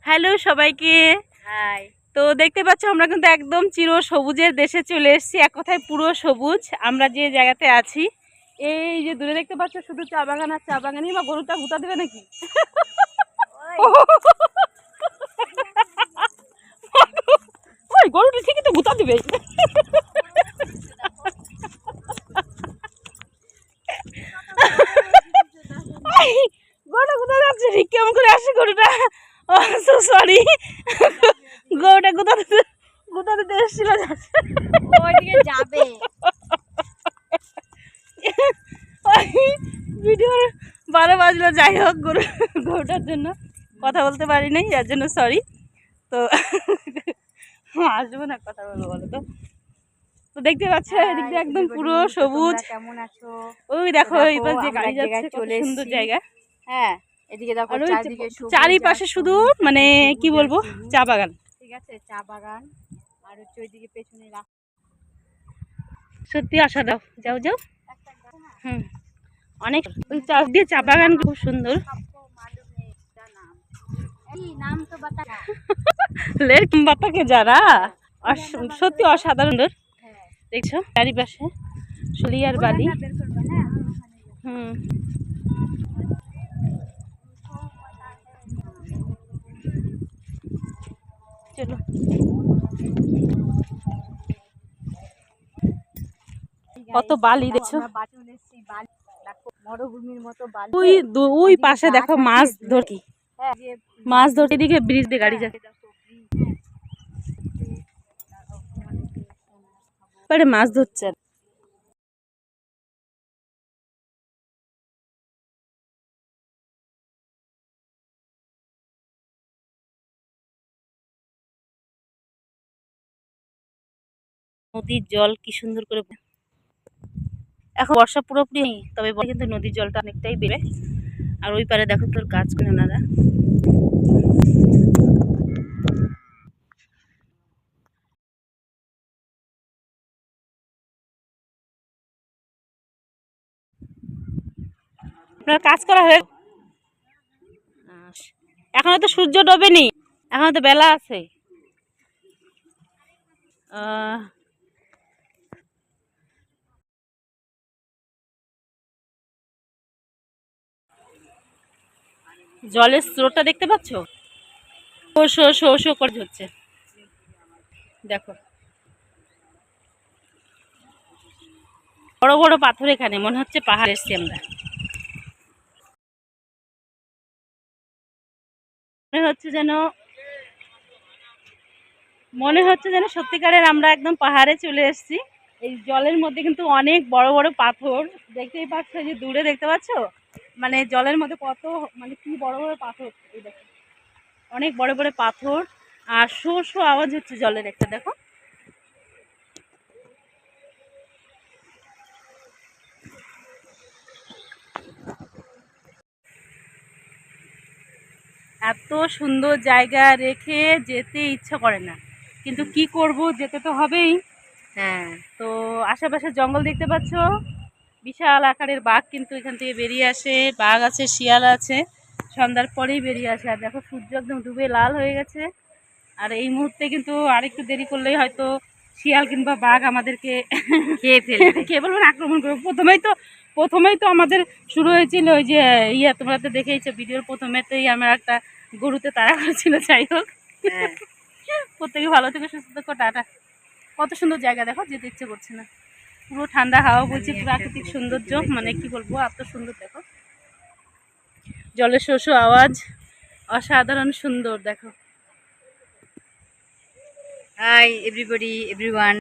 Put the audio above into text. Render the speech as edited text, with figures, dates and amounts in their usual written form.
Hello সবাইকে। High. তো দেখতে পাচ্ছ আমরা কিন্তু একদম চির সবুজের দেশে চলে এসেছি, এক কথায় পুরো সবুজ। আমরা যে জায়গাতে আছি, এই যে দূরে দেখতে পাচ্ছ শুধু চা বাগান আর চা বাগানই। বা গরুটা গুতা দেবে নাকি? ওই গরুটা ঠিকই তো গুতা দিবে। গরুটা গুতা যাচ্ছে, ঠিক কেমন করে আসে গরুটা। সরি, গরুটা গুতা দিতে এসেছিল। ওইদিকে যাবে। ভিডিওর 12 বাজলো। যাই হোক, গরুটার জন্য কথা বলতে পারি নাই, যার জন্য সরি। তো আসবো না, কথা বলবো বলো তো। তো দেখতে পাচ্ছ এদিক দিয়ে একদম পুরো সবুজ। কেমন আছো? ওই দেখো এইবার যে গাড়ি যাচ্ছে, কত সুন্দর জায়গা। হ্যাঁ, এদিকে দেখো চারদিকে চারিপাশে শুধু মানে কি বলবো, চা বাগান। ঠিক আছে, চা বাগান। আর হচ্ছে ওইদিকে পেছনে সত্যি অসাধারণ। যাও যাও। হুম, অনেক ওই চাষ দিয়ে চা বাগান খুব সুন্দর। বাতাকে যারা সত্যি অসাধারণ। দেখছো চারিপাশে শুলি আর বালি। হুম, চলো। কত বালি দেখছো, মরুভূমির মতো বালি। ওই পাশে দেখো মাছ ধরি, মাছ ধরতে দিকে ব্রিজ দিয়ে গাড়ি যাচ্ছে। মাছ ধরছে। নদীর জল কি সুন্দর করে, এখন বর্ষা পুরোপুরি নেই, তবে কিন্তু নদীর জলটা অনেকটাই বেড়ে। আর ওই পারে দেখো তোর গাছ করে ওনারা। আপনার কাজ করা হয়ে, এখনো তো সূর্য ডোবেনি, এখনো তো বেলা আছে। জলের স্রোতটা দেখতে পাচ্ছ, শো শো শো করে হচ্ছে। দেখো বড় বড় পাথর, এখানে মনে হচ্ছে পাহাড় এসছি আমরা। মনে হচ্ছে যেন সত্যিকারের আমরা একদম পাহাড়ে চলে এসেছি। এই জলের মধ্যে কিন্তু অনেক বড় বড় পাথর দেখতেই পাচ্ছ, যে দূরে দেখতে পাচ্ছ, মানে জলের মধ্যে কত মানে কি বড় বড় পাথর। এই দেখো অনেক বড় বড় পাথর, আর শো শো আওয়াজ হচ্ছে জলের একটা। দেখো এত সুন্দর জায়গা রেখে যেতে ইচ্ছা করে না, কিন্তু কি করব, যেতে তো হবেই। হ্যাঁ, তো আশেপাশে জঙ্গল দেখতে পাচ্ছ, বিশাল আকারের বাঘ কিন্তু এখান থেকে বেরিয়ে আসে। বাঘ আছে, শিয়াল আছে, সন্ধ্যার পরেই বেরিয়ে আসে। আর দেখো সূর্য একদম ডুবে লাল হয়ে গেছে। আর এই মুহূর্তে কিন্তু আরেকটু দেরি করলেই হয়তো শিয়াল কিংবা বাঘ আমাদেরকে খেয়ে ফেলবে, কে বলবেন আক্রমণ করবে। প্রথমেই তো আমাদের শুরু হয়েছিল ওই যে তোমরা তো দেখেইছো ভিডিওর প্রথমেতেই আমার একটা গরুতে তাড়া করেছিল। যাই হোক, প্রত্যেকে ভালো থেকে সুস্থ থাকো, টাটা। কত সুন্দর জায়গা দেখো, যেতে ইচ্ছে করছে না। পুরো ঠান্ডা হাওয়া বলছে, প্রাকৃতিক সৌন্দর্য, মানে কি বলবো, এত সুন্দর। দেখো জলের শো শো আওয়াজ, অসাধারণ সুন্দর। দেখো। Hi everybody, everyone.